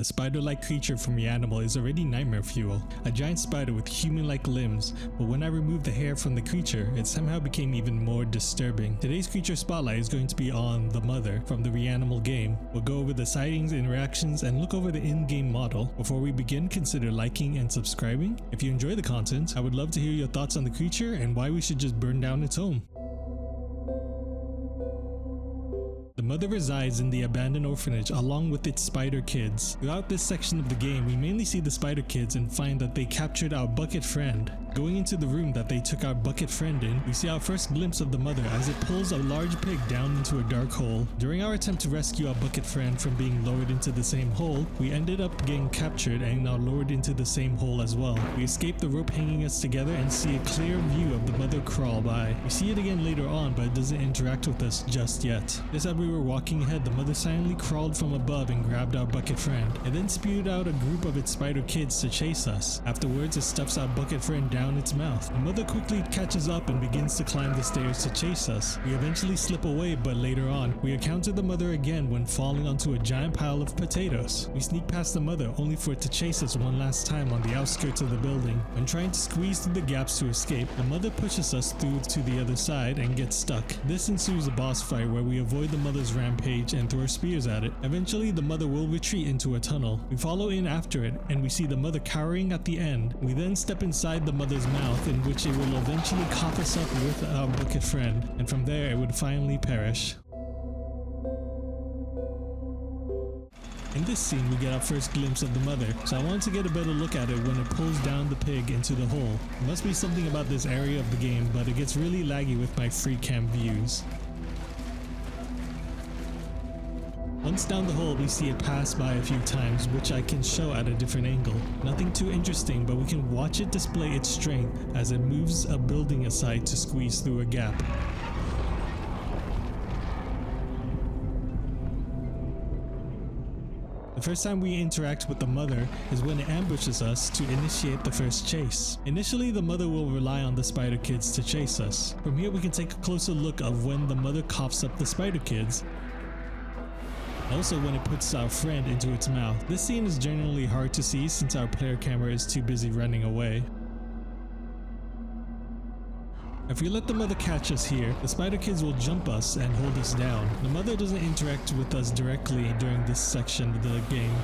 The spider-like creature from REANIMAL is already nightmare fuel, a giant spider with human-like limbs, but when I removed the hair from the creature, it somehow became even more disturbing. Today's creature spotlight is going to be on the mother from the REANIMAL game. We'll go over the sightings, interactions, and look over the in-game model. Before we begin, consider liking and subscribing. If you enjoy the content, I would love to hear your thoughts on the creature and why we should just burn down its home. The mother resides in the abandoned orphanage along with its spider kids. Throughout this section of the game, we mainly see the spider kids and find that they captured our bucket friend. Going into the room that they took our bucket friend in, we see our first glimpse of the mother as it pulls a large pig down into a dark hole. During our attempt to rescue our bucket friend from being lowered into the same hole, we ended up getting captured and are lowered into the same hole as well. We escape the rope hanging us together and see a clear view of the mother crawl by. We see it again later on, but it doesn't interact with us just yet. Just as we were walking ahead, the mother silently crawled from above and grabbed our bucket friend. It then spewed out a group of its spider kids to chase us. Afterwards, it stuffs our bucket friend down its mouth. The mother quickly catches up and begins to climb the stairs to chase us. We eventually slip away, but later on, we encounter the mother again when falling onto a giant pile of potatoes. We sneak past the mother only for it to chase us one last time on the outskirts of the building. When trying to squeeze through the gaps to escape, the mother pushes us through to the other side and gets stuck. This ensues a boss fight where we avoid the mother's rampage and throw spears at it. Eventually, the mother will retreat into a tunnel. We follow in after it and we see the mother cowering at the end. We then step inside the mother's mouth, in which it will eventually cough us up with our bucket friend, and from there it would finally perish. In this scene, we get our first glimpse of the mother, so I wanted to get a better look at it when it pulls down the pig into the hole. There must be something about this area of the game, but it gets really laggy with my free cam views. Once down the hole, we see it pass by a few times, which I can show at a different angle. Nothing too interesting, but we can watch it display its strength as it moves a building aside to squeeze through a gap. The first time we interact with the mother is when it ambushes us to initiate the first chase. Initially, the mother will rely on the spider kids to chase us. From here, we can take a closer look of when the mother coughs up the spider kids. Also when it puts our friend into its mouth. This scene is generally hard to see since our player camera is too busy running away. If we let the mother catch us here, the spider kids will jump us and hold us down. The mother doesn't interact with us directly during this section of the game.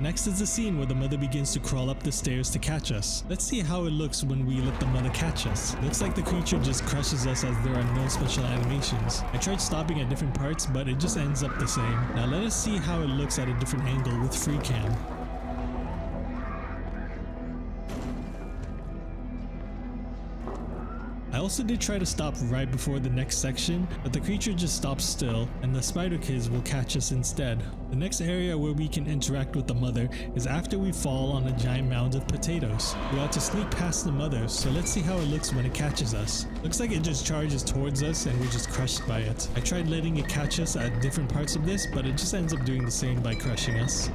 Next is the scene where the mother begins to crawl up the stairs to catch us. Let's see how it looks when we let the mother catch us. Looks like the creature just crushes us as there are no special animations. I tried stopping at different parts, but it just ends up the same. Now let us see how it looks at a different angle with free cam. I also did try to stop right before the next section, but the creature just stops still and the spider kids will catch us instead. The next area where we can interact with the mother is after we fall on a giant mound of potatoes. We ought to sneak past the mother, so let's see how it looks when it catches us. Looks like it just charges towards us and we're just crushed by it. I tried letting it catch us at different parts of this, but it just ends up doing the same by crushing us.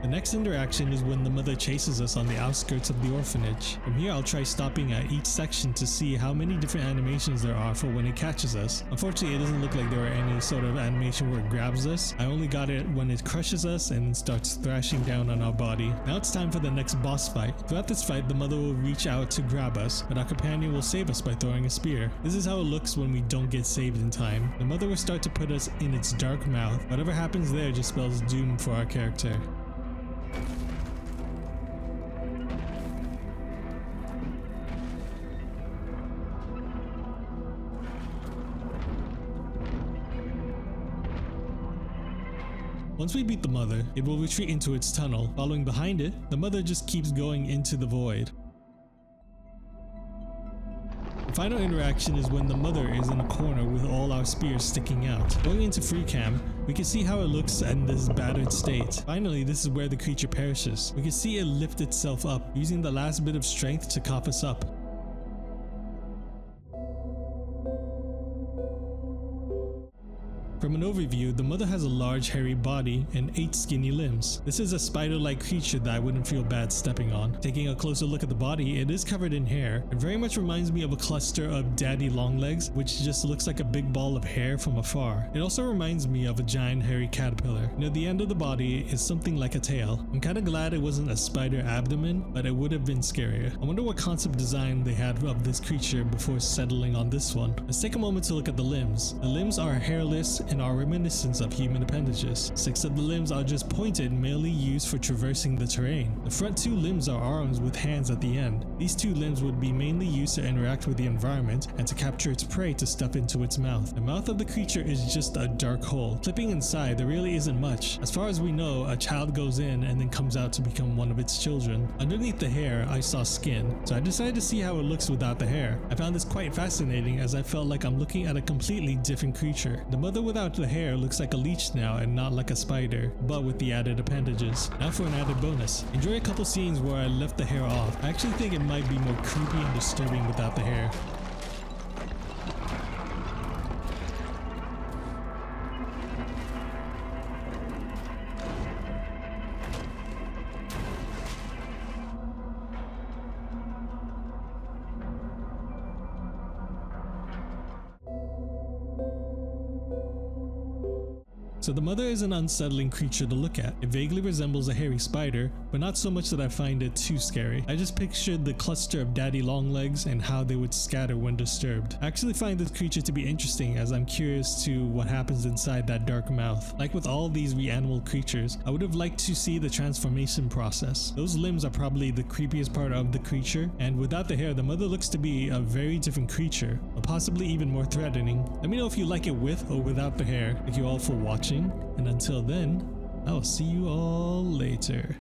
The next interaction is when the mother chases us on the outskirts of the orphanage. From here, I'll try stopping at each section to see how many different animations there are for when it catches us. Unfortunately, it doesn't look like there are any sort of animation where it grabs us. I only got it when it crushes us and starts thrashing down on our body. Now it's time for the next boss fight. Throughout this fight, the mother will reach out to grab us, but our companion will save us by throwing a spear. This is how it looks when we don't get saved in time. The mother will start to put us in its dark mouth. Whatever happens there just spells doom for our character. Once we beat the mother, it will retreat into its tunnel. Following behind it, the mother just keeps going into the void. The final interaction is when the mother is in a corner with all our spears sticking out. Going into free cam, we can see how it looks in this battered state. Finally, this is where the creature perishes. We can see it lift itself up, using the last bit of strength to cough us up. From an overview, the mother has a large hairy body and 8 skinny limbs. This is a spider-like creature that I wouldn't feel bad stepping on. Taking a closer look at the body, it is covered in hair. It very much reminds me of a cluster of daddy long legs, which just looks like a big ball of hair from afar. It also reminds me of a giant hairy caterpillar. Near the end of the body is something like a tail. I'm kinda glad it wasn't a spider abdomen, but it would have been scarier. I wonder what concept design they had of this creature before settling on this one. Let's take a moment to look at the limbs. The limbs are hairless and are reminiscent of human appendages. 6 of the limbs are just pointed, mainly used for traversing the terrain. The front 2 limbs are arms with hands at the end. These 2 limbs would be mainly used to interact with the environment and to capture its prey to stuff into its mouth. The mouth of the creature is just a dark hole. Flipping inside, there really isn't much. As far as we know, a child goes in and then comes out to become one of its children. Underneath the hair, I saw skin, so I decided to see how it looks without the hair. I found this quite fascinating as I felt like I'm looking at a completely different creature. The mother without the hair looks like a leech now and not like a spider, but with the added appendages. Now for an added bonus. Enjoy a couple scenes where I left the hair off. I actually think it might be more creepy and disturbing without the hair. So the mother is an unsettling creature to look at. It vaguely resembles a hairy spider, but not so much that I find it too scary. I just pictured the cluster of daddy long legs and how they would scatter when disturbed. I actually find this creature to be interesting as I'm curious to what happens inside that dark mouth. Like with all these REANIMAL creatures, I would have liked to see the transformation process. Those limbs are probably the creepiest part of the creature, and without the hair, the mother looks to be a very different creature, but possibly even more threatening. Let me know if you like it with or without the hair. Thank you all for watching. And until then, I'll see you all later.